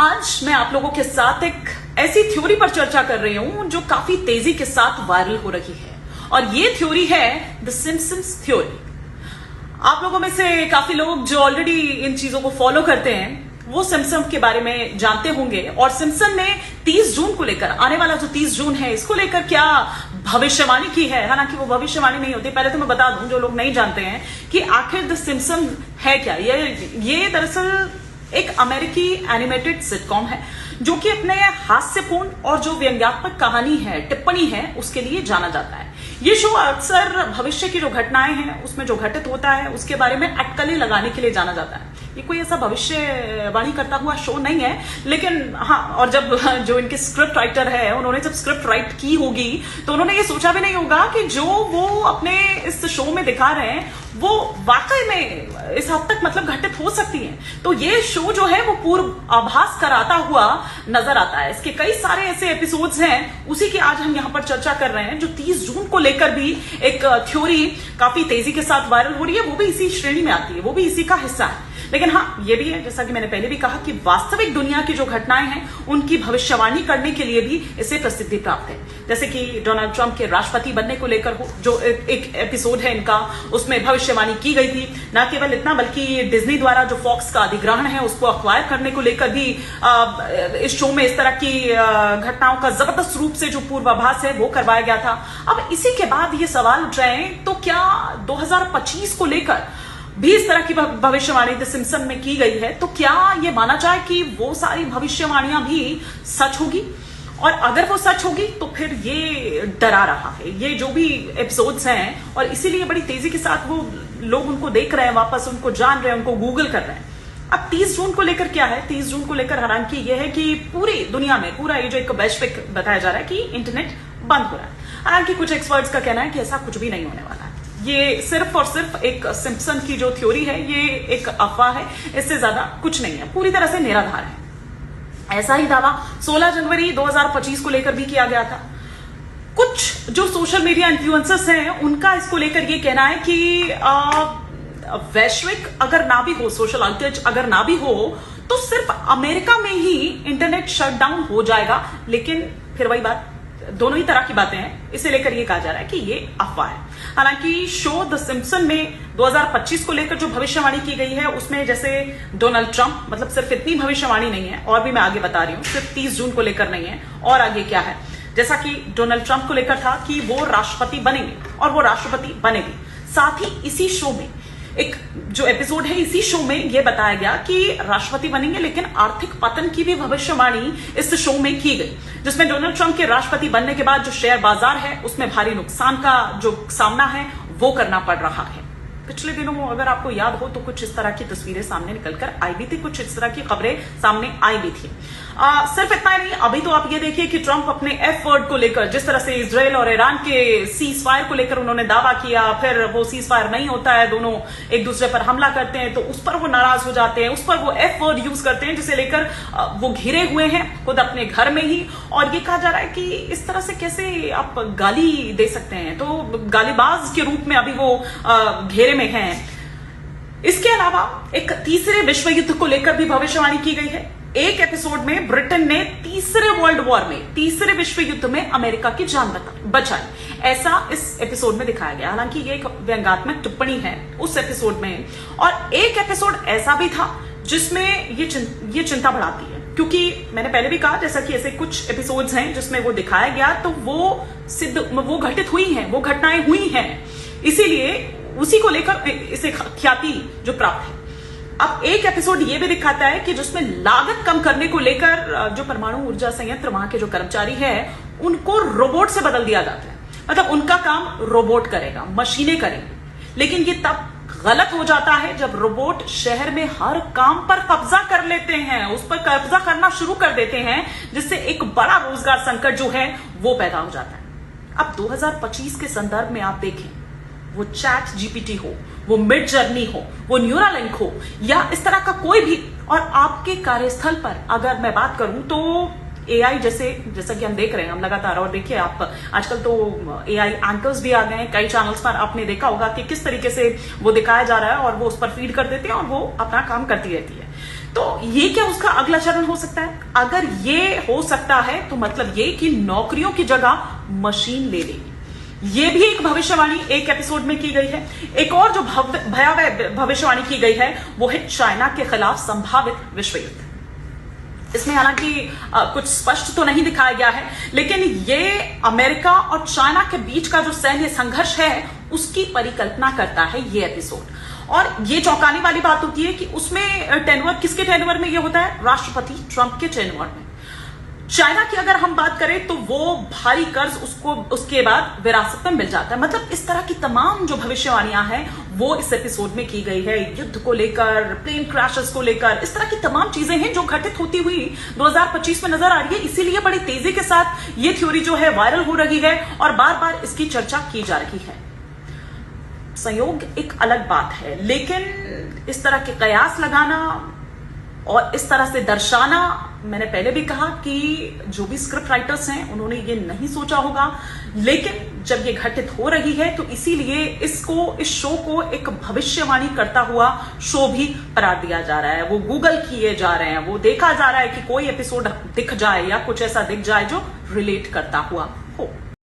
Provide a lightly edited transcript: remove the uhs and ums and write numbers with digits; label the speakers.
Speaker 1: आज मैं आप लोगों के साथ एक ऐसी थ्योरी पर चर्चा कर रही हूं जो काफी तेजी के साथ वायरल हो रही है और ये थ्योरी है द सिम्पसन्स थ्योरी। आप लोगों में से काफी लोग जो ऑलरेडी इन चीजों को फॉलो करते हैं वो सिम्पसन के बारे में जानते होंगे और सिम्पसन ने 30 जून को लेकर, आने वाला जो 30 जून है, इसको लेकर क्या भविष्यवाणी की है। हालांकि वो भविष्यवाणी नहीं होती। पहले तो मैं बता दूं जो लोग नहीं जानते हैं कि आखिर द सिम्पसन है क्या। ये दरअसल एक अमेरिकी एनिमेटेड सिटकॉम है जो कि अपने हास्यपूर्ण और जो व्यंग्यात्मक कहानी है, टिप्पणी है, उसके लिए जाना जाता है। ये शो अक्सर भविष्य की जो घटनाएं हैं उसमें जो घटित होता है उसके बारे में अटकलें लगाने के लिए जाना जाता है। ये कोई ऐसा भविष्यवाणी करता हुआ शो नहीं है, लेकिन हाँ, और जब जो इनके स्क्रिप्ट राइटर है उन्होंने जब स्क्रिप्ट राइट की होगी तो उन्होंने ये सोचा भी नहीं होगा कि जो वो अपने इस शो में दिखा रहे हैं वो वाकई में इस हद तक मतलब घटित हो सकती है। तो ये शो जो है वो पूर्व आभास कराता हुआ नजर आता है। इसके कई सारे ऐसे एपिसोड्स हैं, उसी की आज हम यहाँ पर चर्चा कर रहे हैं, जो 30 जून को लेकर भी एक थ्योरी काफी तेजी के साथ वायरल हो रही है। वो भी इसी श्रेणी में आती है, वो भी इसी का हिस्सा है। लेकिन हाँ, ये भी है, जैसा कि मैंने पहले भी कहा, कि वास्तविक दुनिया की जो घटनाएं हैं उनकी भविष्यवाणी करने के लिए भी इसे प्रसिद्धि प्राप्त है। जैसे कि डोनाल्ड ट्रंप के राष्ट्रपति बनने को लेकर हो जो एक एपिसोड है इनका, उसमें भविष्यवाणी की गई थी। न केवल इतना बल्कि डिज्नी द्वारा जो फॉक्स का अधिग्रहण है उसको अक्वायर करने को लेकर भी इस शो में इस तरह की घटनाओं का जबरदस्त रूप से जो पूर्वाभास है वो करवाया गया था। अब इसी के बाद ये सवाल उठ रहे हैं, तो क्या 2025 को लेकर भी इस तरह की भविष्यवाणी द सिम्पसन में की गई है, तो क्या ये माना जाए कि वो सारी भविष्यवाणियां भी सच होगी? और अगर वो सच होगी तो फिर ये डरा रहा है ये जो भी एपिसोड्स हैं, और इसीलिए बड़ी तेजी के साथ वो लोग उनको देख रहे हैं, वापस उनको जान रहे हैं, उनको गूगल कर रहे हैं। अब 30 जून को लेकर क्या है? 30 जून को लेकर हालांकि यह है कि पूरी दुनिया में पूरा ये जो एक वैश्विक बताया जा रहा है कि इंटरनेट बंद हो रहा है। हालांकि कुछ एक्सपर्ट्स का कहना है कि ऐसा कुछ भी नहीं होने वाला है। ये सिर्फ और सिर्फ एक सिम्पसन की जो थ्योरी है ये एक अफवाह है, इससे ज्यादा कुछ नहीं है, पूरी तरह से निराधार है। ऐसा ही दावा 16 जनवरी 2025 को लेकर भी किया गया था। कुछ जो सोशल मीडिया इन्फ्लुएंसर्स हैं उनका इसको लेकर ये कहना है कि वैश्विक अगर ना भी हो, सोशल आउटेज अगर ना भी हो, तो सिर्फ अमेरिका में ही इंटरनेट शटडाउन हो जाएगा। लेकिन फिर वही बात, दोनों ही तरह की बातें हैं, इसे लेकर ये कहा जा रहा है कि ये अफवाह है। हालांकि शो द सिम्पसन में 2025 को लेकर जो भविष्यवाणी की गई है उसमें जैसे डोनाल्ड ट्रंप, मतलब सिर्फ इतनी भविष्यवाणी नहीं है, और भी मैं आगे बता रही हूं, सिर्फ 30 जून को लेकर नहीं है, और आगे क्या है, जैसा कि डोनाल्ड ट्रंप को लेकर था कि वो राष्ट्रपति बनेंगे और वो राष्ट्रपति बनेगी। साथ ही इसी शो में एक जो एपिसोड है, इसी शो में यह बताया गया कि राष्ट्रपति बनेंगे, लेकिन आर्थिक पतन की भी भविष्यवाणी इस शो में की गई, जिसमें डोनाल्ड ट्रंप के राष्ट्रपति बनने के बाद जो शेयर बाजार है उसमें भारी नुकसान का जो सामना है वो करना पड़ रहा है। पिछले दिनों अगर आपको याद हो तो कुछ इस तरह की तस्वीरें सामने निकलकर आई भी थी, कुछ इस तरह की खबरें सामने आई भी थी। सिर्फ इतना नहीं, अभी तो आप ये देखिए कि ट्रंप अपने एफ वर्ड को लेकर, जिस तरह से इजराइल और ईरान के सीज फायर को लेकर उन्होंने दावा किया, फिर वो सीज फायर नहीं होता है, दोनों एक दूसरे पर हमला करते हैं, तो उस पर वो नाराज हो जाते हैं, उस पर वो एफ वर्ड यूज करते हैं, जिसे लेकर वो घिरे हुए हैं खुद अपने घर में ही। और ये कहा जा रहा है कि इस तरह से कैसे आप गाली दे सकते हैं, तो गालीबाज के रूप में अभी वो घेरे में हैं। इसके अलावा एक तीसरे विश्व युद्ध को लेकर भी भविष्यवाणी की गई है। एक एपिसोड में ब्रिटेन ने तीसरे वर्ल्ड वॉर में, तीसरे विश्व युद्ध में अमेरिका की जान बचाई, ऐसा इस एपिसोड में दिखाया गया। हालांकि ये एक व्यंग्यात्मक टिप्पणी है उस एपिसोड में, और एक एपिसोड ऐसा भी था जिसमें ये चिंता बढ़ाती है, क्योंकि मैंने पहले भी कहा, जैसा कि ऐसे कुछ एपिसोड्स हैं जिसमें वो दिखाया गया तो वो घटित हुई हैं, वो घटनाएं हुई हैं, इसीलिए उसी को लेकर इसे ख्याति जो प्राप्त है। अब एक एपिसोड ये भी दिखाता है कि जिसमें लागत कम करने को लेकर जो परमाणु ऊर्जा संयंत्र वहां के जो कर्मचारी हैं उनको रोबोट से बदल दिया जाता है, मतलब उनका काम रोबोट करेगा, मशीनें करेंगी। लेकिन ये तब गलत हो जाता है जब रोबोट शहर में हर काम पर कब्जा कर लेते हैं, उस पर कब्जा करना शुरू कर देते हैं, जिससे एक बड़ा रोजगार संकट जो है वो पैदा हो जाता है। अब 2025 के संदर्भ में आप देखें, वो चैट जीपीटी हो, वो मिड जर्नी हो, वो न्यूरालिंक हो, या इस तरह का कोई भी, और आपके कार्यस्थल पर अगर मैं बात करूं तो एआई जैसा कि हम देख रहे हैं, हम लगातार, और देखिए आप आजकल तो एआई एंकर्स भी आ गए हैं कई चैनल्स पर, आपने देखा होगा कि किस तरीके से वो दिखाया जा रहा है और वो उस पर फीड कर देते हैं और वो अपना काम करती रहती है। तो ये क्या उसका अगला चरण हो सकता है? अगर ये हो सकता है तो मतलब ये कि नौकरियों की जगह मशीन ले लेगी। ये भी एक भविष्यवाणी एक एपिसोड में की गई है। एक और जो भयावह भविष्यवाणी की गई है वो है चाइना के खिलाफ संभावित विश्व युद्ध। इसमें हालांकि कुछ स्पष्ट तो नहीं दिखाया गया है, लेकिन ये अमेरिका और चाइना के बीच का जो सैन्य संघर्ष है उसकी परिकल्पना करता है ये एपिसोड। और ये चौंकाने वाली बात होती है कि उसमें टेनवर किसके टेनवर में ये होता है? राष्ट्रपति ट्रंप के टेनवर में। चाइना की अगर हम बात करें तो वो भारी कर्ज उसको उसके बाद विरासत में मिल जाता है। मतलब इस तरह की तमाम जो भविष्यवाणियां हैं वो इस एपिसोड में की गई है, युद्ध को लेकर, प्लेन क्रैशेस को लेकर, इस तरह की तमाम चीजें हैं जो घटित होती हुई 2025 में नजर आ रही है। इसीलिए बड़ी तेजी के साथ ये थ्योरी जो है वायरल हो रही है और बार बार इसकी चर्चा की जा रही है। संयोग एक अलग बात है, लेकिन इस तरह के कयास लगाना और इस तरह से दर्शाना, मैंने पहले भी कहा कि जो भी स्क्रिप्ट राइटर्स हैं उन्होंने ये नहीं सोचा होगा, लेकिन जब ये घटित हो रही है तो इसीलिए इस शो को एक भविष्यवाणी करता हुआ शो भी करार दिया जा रहा है। वो गूगल किए जा रहे हैं, वो देखा जा रहा है कि कोई एपिसोड दिख जाए या कुछ ऐसा दिख जाए जो रिलेट करता हुआ हो।